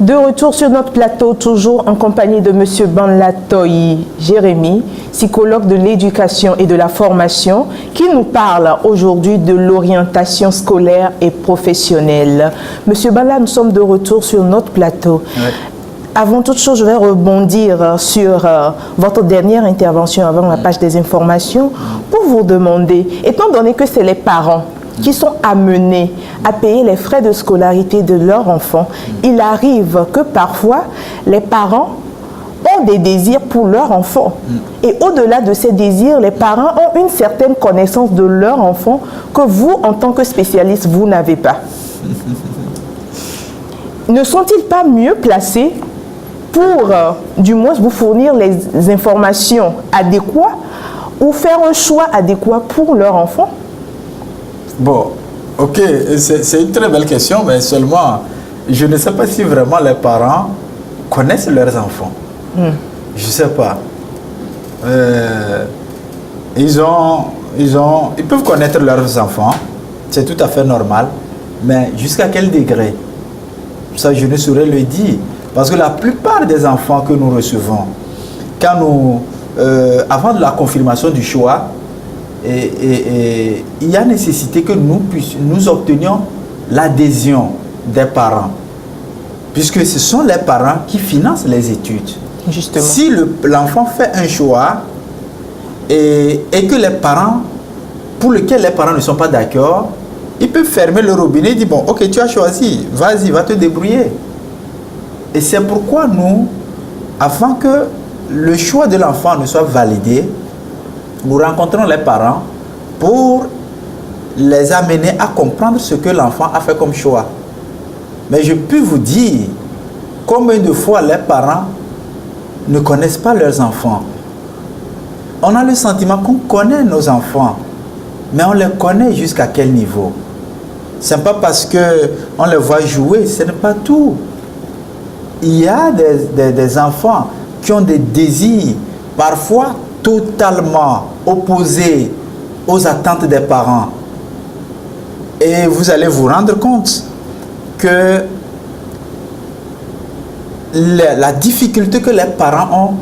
De retour sur notre plateau, toujours en compagnie de M. Banlatoyi Jérémy, psychologue de l'éducation et de la formation, qui nous parle aujourd'hui de l'orientation scolaire et professionnelle. M. Banla, nous sommes de retour sur notre plateau. Ouais. Avant toute chose, je vais rebondir sur votre dernière intervention avant la page des informations pour vous demander, étant donné que c'est les parents qui sont amenés à payer les frais de scolarité de leurs enfants, il arrive que parfois les parents ont des désirs pour leurs enfants. Et au-delà de ces désirs, les parents ont une certaine connaissance de leur enfant que vous, en tant que spécialiste, vous n'avez pas. Ne sont-ils pas mieux placés pour, du moins, vous fournir les informations adéquates ou faire un choix adéquat pour leur enfant? Bon, ok, c'est une très belle question, mais seulement, je ne sais pas si vraiment les parents connaissent leurs enfants. Je ne sais pas. Ils peuvent connaître leurs enfants, c'est tout à fait normal, mais jusqu'à quel degré? Ça, je ne saurais le dire. Parce que la plupart des enfants que nous recevons, quand nous, avant de la confirmation du choix, il y a nécessité que nous obtenions l'adhésion des parents. Puisque ce sont les parents qui financent les études. Justement. Si l'enfant fait un choix et que les parents, pour lequel les parents ne sont pas d'accord, ils peuvent fermer le robinet et dire, bon, ok, tu as choisi, vas-y, va te débrouiller. Et c'est pourquoi nous, avant que le choix de l'enfant ne soit validé, nous rencontrons les parents pour les amener à comprendre ce que l'enfant a fait comme choix. Mais je peux vous dire combien de fois les parents ne connaissent pas leurs enfants. On a le sentiment qu'on connaît nos enfants, mais on les connaît jusqu'à quel niveau? Ce n'est pas parce qu'on les voit jouer, ce n'est pas tout. Il y a des enfants qui ont des désirs parfois totalement opposés aux attentes des parents. Et vous allez vous rendre compte que la difficulté que les parents ont,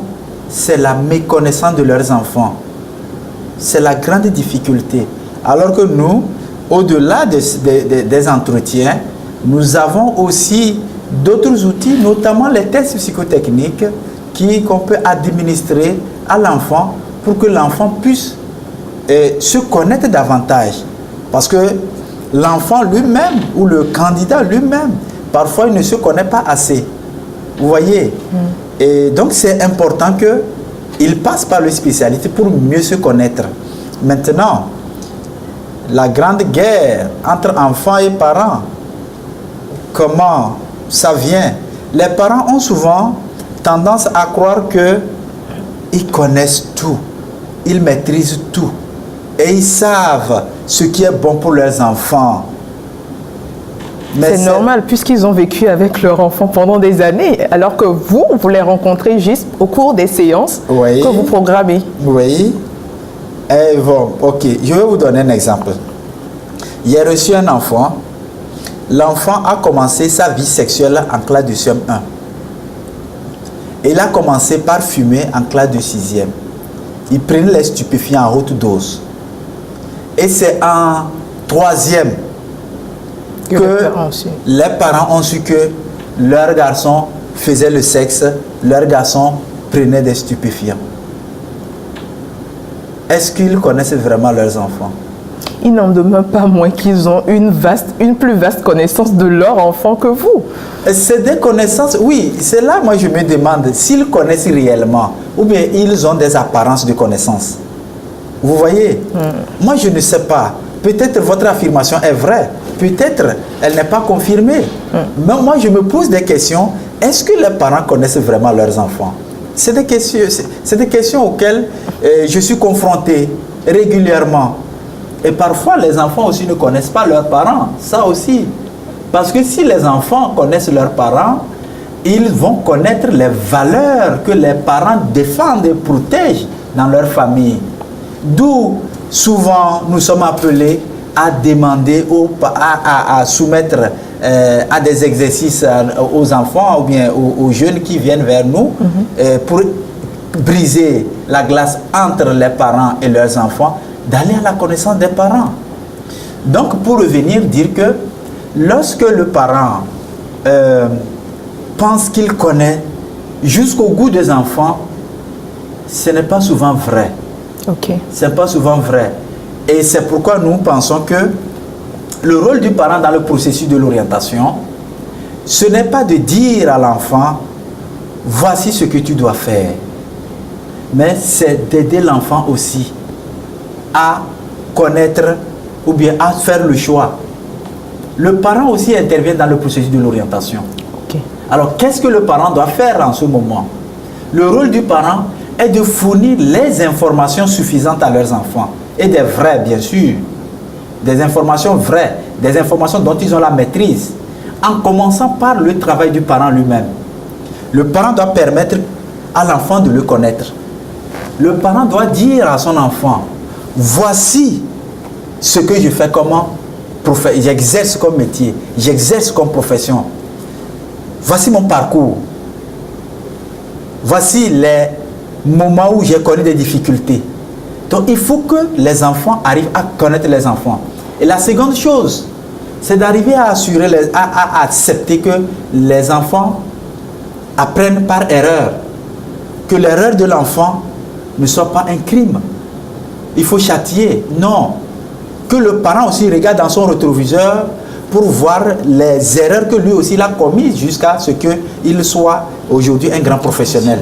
c'est la méconnaissance de leurs enfants. C'est la grande difficulté. Alors que nous, au-delà des entretiens, nous avons aussi d'autres outils, notamment les tests psychotechniques qu'on peut administrer à l'enfant pour que l'enfant puisse se connaître davantage. Parce que l'enfant lui-même ou le candidat lui-même, parfois il ne se connaît pas assez. Vous voyez? Et donc c'est important qu'il passe par le spécialiste pour mieux se connaître. Maintenant, la grande guerre entre enfants et parents, comment ça vient? Les parents ont souvent tendance à croire qu'ils connaissent tout, ils maîtrisent tout et ils savent ce qui est bon pour leurs enfants. C'est normal puisqu'ils ont vécu avec leurs enfants pendant des années, alors que vous les rencontrez juste au cours des séances que vous programmez. Oui. Et bon, ok, je vais vous donner un exemple. J'ai reçu un enfant. L'enfant a commencé sa vie sexuelle en classe de CM1. Il a commencé par fumer en classe de 6e. Il prenait les stupéfiants en haute dose. Et c'est en 3e que les parents ont su que leur garçon faisait le sexe, leur garçon prenait des stupéfiants. Est-ce qu'ils connaissent vraiment leurs enfants? Il n'en demeure pas moins qu'ils ont une plus vaste connaissance de leur enfant que vous. C'est des connaissances, oui, c'est là moi je me demande s'ils connaissent réellement ou bien ils ont des apparences de connaissances. Vous voyez? Moi je ne sais pas. Peut-être votre affirmation est vraie, peut-être elle n'est pas confirmée. Mais moi je me pose des questions. Est-ce que les parents connaissent vraiment leurs enfants? C'est des questions auxquelles je suis confronté régulièrement. Et parfois, les enfants aussi ne connaissent pas leurs parents. Ça aussi. Parce que si les enfants connaissent leurs parents, ils vont connaître les valeurs que les parents défendent et protègent dans leur famille. D'où, souvent, nous sommes appelés à demander, à soumettre à des exercices aux enfants ou bien aux jeunes qui viennent vers nous pour briser la glace entre les parents et leurs enfants, d'aller à la connaissance des parents. Donc, pour revenir, dire que lorsque le parent pense qu'il connaît jusqu'au goût des enfants, ce n'est pas souvent vrai. Ce n'est pas souvent vrai. Et c'est pourquoi nous pensons que le rôle du parent dans le processus de l'orientation, ce n'est pas de dire à l'enfant, voici ce que tu dois faire, mais c'est d'aider l'enfant aussi à connaître ou bien à faire le choix. Le parent aussi intervient dans le processus de l'orientation. Alors, qu'est-ce que le parent doit faire en ce moment? Le rôle du parent est de fournir les informations suffisantes à leurs enfants, et des vraies, bien sûr, des informations vraies, des informations dont ils ont la maîtrise, en commençant par le travail du parent lui-même. Le parent doit permettre à l'enfant de le connaître. Le parent doit dire à son enfant, voici ce que je fais j'exerce comme métier, j'exerce comme profession. Voici mon parcours. Voici les moments où j'ai connu des difficultés. Donc il faut que les enfants arrivent à connaître les enfants. Et la seconde chose, c'est d'arriver à à accepter que les enfants apprennent par erreur. Que l'erreur de l'enfant ne soit pas un crime. Il faut châtier. Non. Que le parent aussi regarde dans son rétroviseur pour voir les erreurs que lui aussi il a commises jusqu'à ce qu'il soit aujourd'hui un grand professionnel.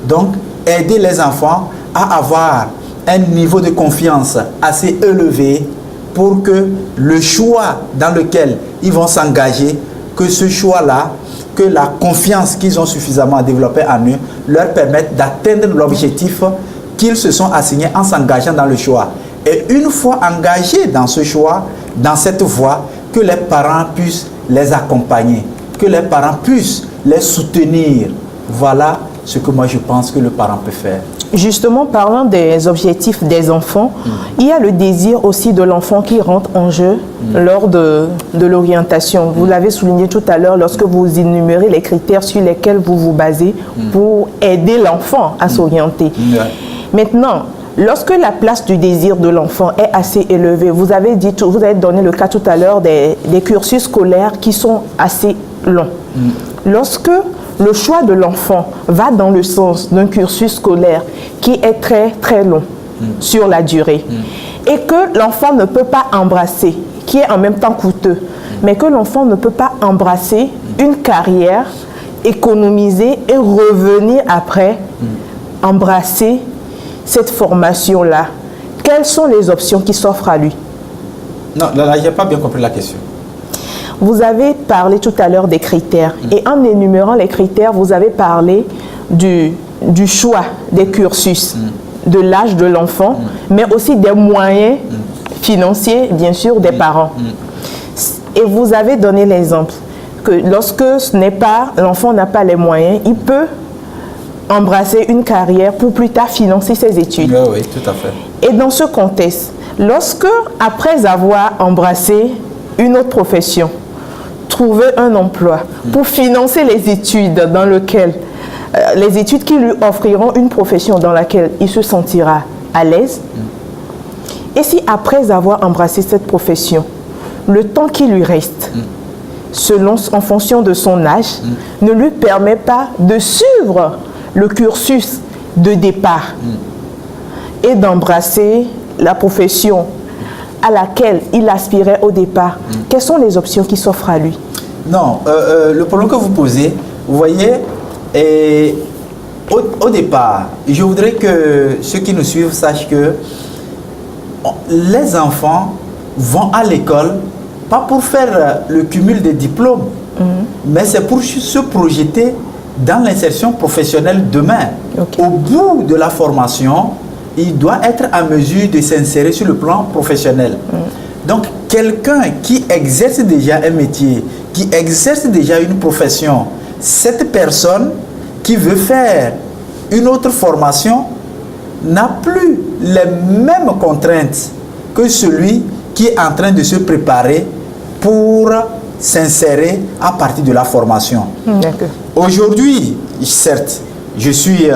Donc, aider les enfants à avoir un niveau de confiance assez élevé pour que le choix dans lequel ils vont s'engager, que ce choix-là, que la confiance qu'ils ont suffisamment développée en eux, leur permette d'atteindre l'objectif qu'ils se sont assignés en s'engageant dans le choix. Et une fois engagés dans ce choix, dans cette voie, que les parents puissent les accompagner, que les parents puissent les soutenir. Voilà ce que moi je pense que le parent peut faire. Justement, parlant des objectifs des enfants, il y a le désir aussi de l'enfant qui rentre en jeu lors de l'orientation. Vous l'avez souligné tout à l'heure lorsque vous énumérez les critères sur lesquels vous vous basez pour aider l'enfant à s'orienter. Maintenant, lorsque la place du désir de l'enfant est assez élevée, vous avez donné le cas tout à l'heure des cursus scolaires qui sont assez longs. Lorsque le choix de l'enfant va dans le sens d'un cursus scolaire qui est très très long sur la durée et que l'enfant ne peut pas embrasser, qui est en même temps coûteux, mais que l'enfant ne peut pas embrasser une carrière, économiser et revenir après embrasser cette formation-là, quelles sont les options qui s'offrent à lui? Non, là, je n'ai pas bien compris la question. Vous avez parlé tout à l'heure des critères et en énumérant les critères, vous avez parlé du choix des cursus, de l'âge de l'enfant, mais aussi des moyens financiers, bien sûr, des parents. Et vous avez donné l'exemple que lorsque l'enfant n'a pas les moyens, il peut embrasser une carrière pour plus tard financer ses études. Oui, tout à fait. Et dans ce contexte, lorsque, après avoir embrassé une autre profession, trouver un emploi pour financer les études dans lesquelles, les études qui lui offriront une profession dans laquelle il se sentira à l'aise, et si après avoir embrassé cette profession, le temps qui lui reste, en fonction de son âge, ne lui permet pas de suivre le cursus de départ et d'embrasser la profession à laquelle il aspirait au départ, quelles sont les options qui s'offrent à lui? Non, le problème que vous posez, vous voyez, au départ, je voudrais que ceux qui nous suivent sachent que les enfants vont à l'école pas pour faire le cumul des diplômes, mais c'est pour se projeter dans l'insertion professionnelle demain. Au bout de la formation, il doit être en mesure de s'insérer sur le plan professionnel. Donc, quelqu'un qui exerce déjà un métier, qui exerce déjà une profession, cette personne qui veut faire une autre formation n'a plus les mêmes contraintes que celui qui est en train de se préparer pour s'insérer à partir de la formation. Aujourd'hui, certes, je suis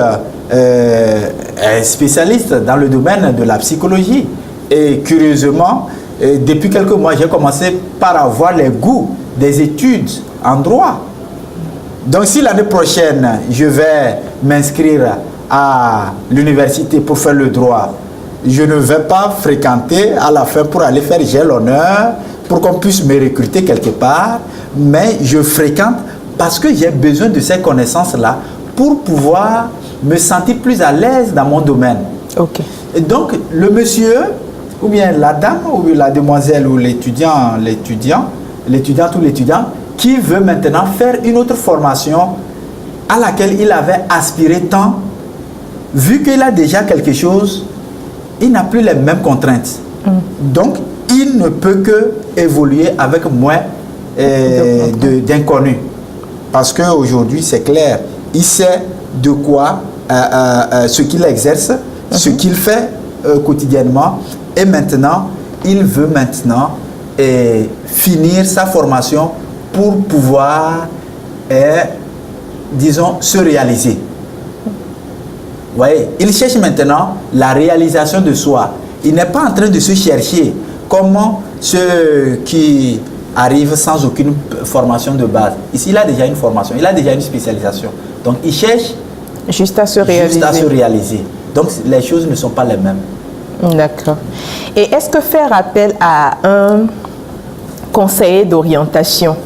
spécialiste dans le domaine de la psychologie. Et curieusement, depuis quelques mois, j'ai commencé par avoir les goûts des études en droit. Donc si l'année prochaine, je vais m'inscrire à l'université pour faire le droit, je ne vais pas fréquenter à la fin pour aller faire j'ai l'honneur, pour qu'on puisse me recruter quelque part, mais je fréquente parce que j'ai besoin de ces connaissances-là pour pouvoir me sentir plus à l'aise dans mon domaine. Et donc, le monsieur, ou bien la dame, ou la demoiselle, ou l'étudiant, l'étudiante ou l'étudiant, qui veut maintenant faire une autre formation à laquelle il avait aspiré tant, vu qu'il a déjà quelque chose, il n'a plus les mêmes contraintes. Donc, il ne peut que évoluer avec moins d'inconnus. Parce qu'aujourd'hui, c'est clair, il sait de quoi, ce qu'il exerce, ce qu'il fait quotidiennement. Et maintenant, il veut finir sa formation pour pouvoir, disons, se réaliser. Vous voyez, il cherche maintenant la réalisation de soi. Il n'est pas en train de se chercher comment ceux qui arrivent sans aucune formation de base. Ici, il a déjà une formation, il a déjà une spécialisation. Donc, il cherche juste à se réaliser. Donc, les choses ne sont pas les mêmes. D'accord. Et est-ce que faire appel à un conseiller d'orientation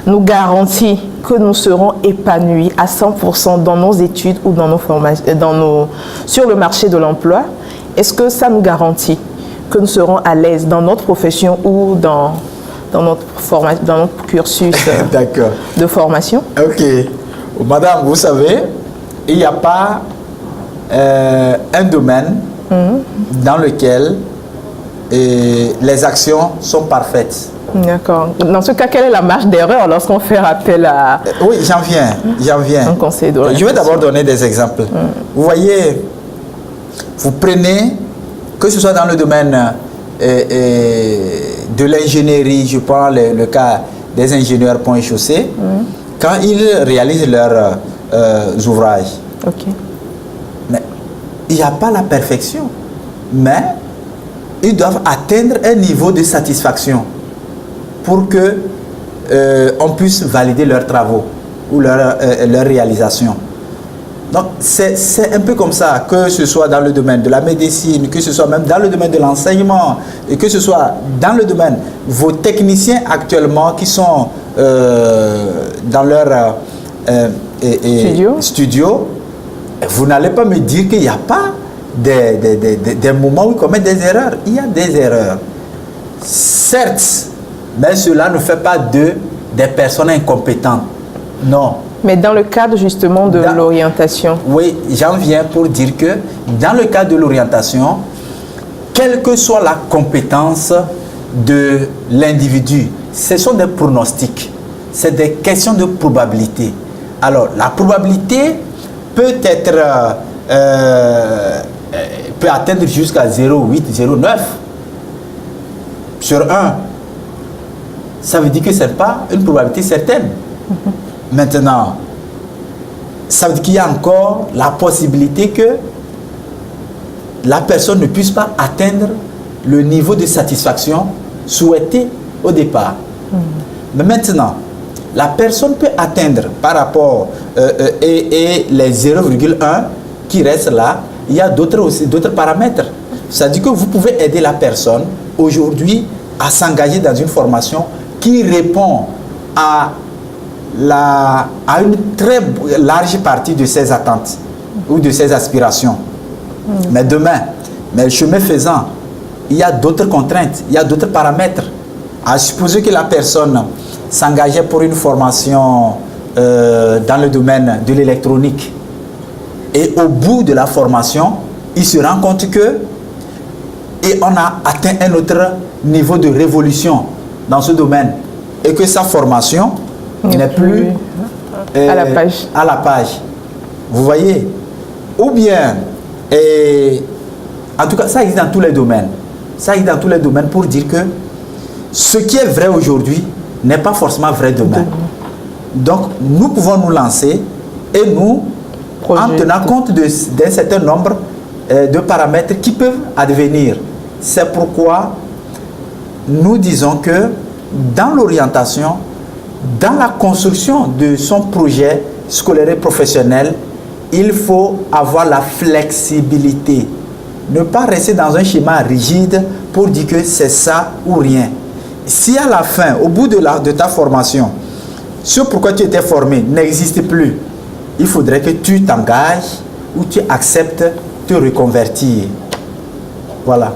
nous garantit que nous serons épanouis à 100% dans nos études ou dans nos formations, sur le marché de l'emploi? Est-ce que ça nous garantit que nous serons à l'aise dans notre profession ou dans notre cursus de formation? Ok. Madame, vous savez, il n'y a pas un domaine dans lequel les actions sont parfaites. D'accord. Dans ce cas, quelle est la marge d'erreur lorsqu'on fait appel à... Oui, j'en viens. Un conseil d'orientation. Je vais d'abord donner des exemples. Vous voyez, vous prenez, que ce soit dans le domaine de l'ingénierie, je prends le cas des ingénieurs pont et chaussée, quand ils réalisent leurs ouvrages. Mais il n'y a pas la perfection, mais ils doivent atteindre un niveau de satisfaction pour que on puisse valider leurs travaux ou leur réalisation. Donc c'est un peu comme ça, que ce soit dans le domaine de la médecine, que ce soit même dans le domaine de l'enseignement, et que ce soit dans le domaine, vos techniciens actuellement qui sont dans leur studio, vous n'allez pas me dire qu'il n'y a pas des moments où ils commettent des erreurs. Il y a des erreurs. Certes, mais cela ne fait pas d'eux des personnes incompétentes. Non. Mais dans le cadre justement de l'orientation. Oui, j'en viens pour dire que dans le cadre de l'orientation, quelle que soit la compétence de l'individu, ce sont des pronostics. C'est des questions de probabilité. Alors, la probabilité peut atteindre jusqu'à 0,8, 0,9 sur 1. Ça veut dire que ce n'est pas une probabilité certaine. Maintenant, ça veut dire qu'il y a encore la possibilité que la personne ne puisse pas atteindre le niveau de satisfaction souhaité au départ. Mais maintenant, la personne peut atteindre par rapport et les 0,1 qui restent là, il y a d'autres paramètres. C'est-à-dire que vous pouvez aider la personne aujourd'hui à s'engager dans une formation qui répond à une très large partie de ses attentes ou de ses aspirations. Mais demain, le chemin faisant, il y a d'autres contraintes, il y a d'autres paramètres. À supposer que la personne s'engageait pour une formation dans le domaine de l'électronique et au bout de la formation, il se rend compte que on a atteint un autre niveau de révolution dans ce domaine et que sa formation n'est plus à la page. Vous voyez? Ou bien, en tout cas, ça existe dans tous les domaines. Ça existe dans tous les domaines pour dire que ce qui est vrai aujourd'hui n'est pas forcément vrai demain. Donc, nous pouvons nous lancer et nous, en tenant compte d'un certain nombre de paramètres qui peuvent advenir. C'est pourquoi nous disons que dans l'orientation, dans la construction de son projet scolaire et professionnel, il faut avoir la flexibilité. Ne pas rester dans un schéma rigide pour dire que c'est ça ou rien. Si à la fin, au bout de ta formation, ce pourquoi tu étais formé n'existe plus, il faudrait que tu t'engages ou tu acceptes de te reconvertir. Voilà.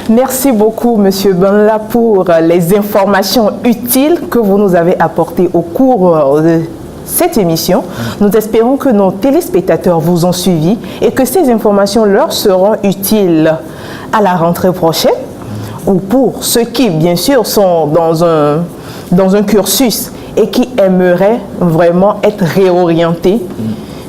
Merci beaucoup, Monsieur Banla, pour les informations utiles que vous nous avez apportées au cours de cette émission. Nous espérons que nos téléspectateurs vous ont suivis et que ces informations leur seront utiles à la rentrée prochaine ou pour ceux qui, bien sûr, sont dans un cursus et qui aimeraient vraiment être réorientés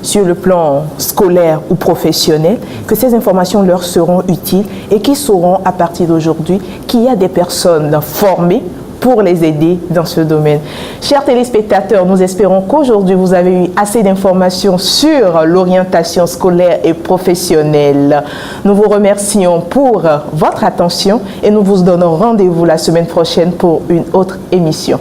sur le plan scolaire ou professionnel, que ces informations leur seront utiles et qu'ils sauront à partir d'aujourd'hui qu'il y a des personnes formées pour les aider dans ce domaine. Chers téléspectateurs, nous espérons qu'aujourd'hui vous avez eu assez d'informations sur l'orientation scolaire et professionnelle. Nous vous remercions pour votre attention et nous vous donnons rendez-vous la semaine prochaine pour une autre émission.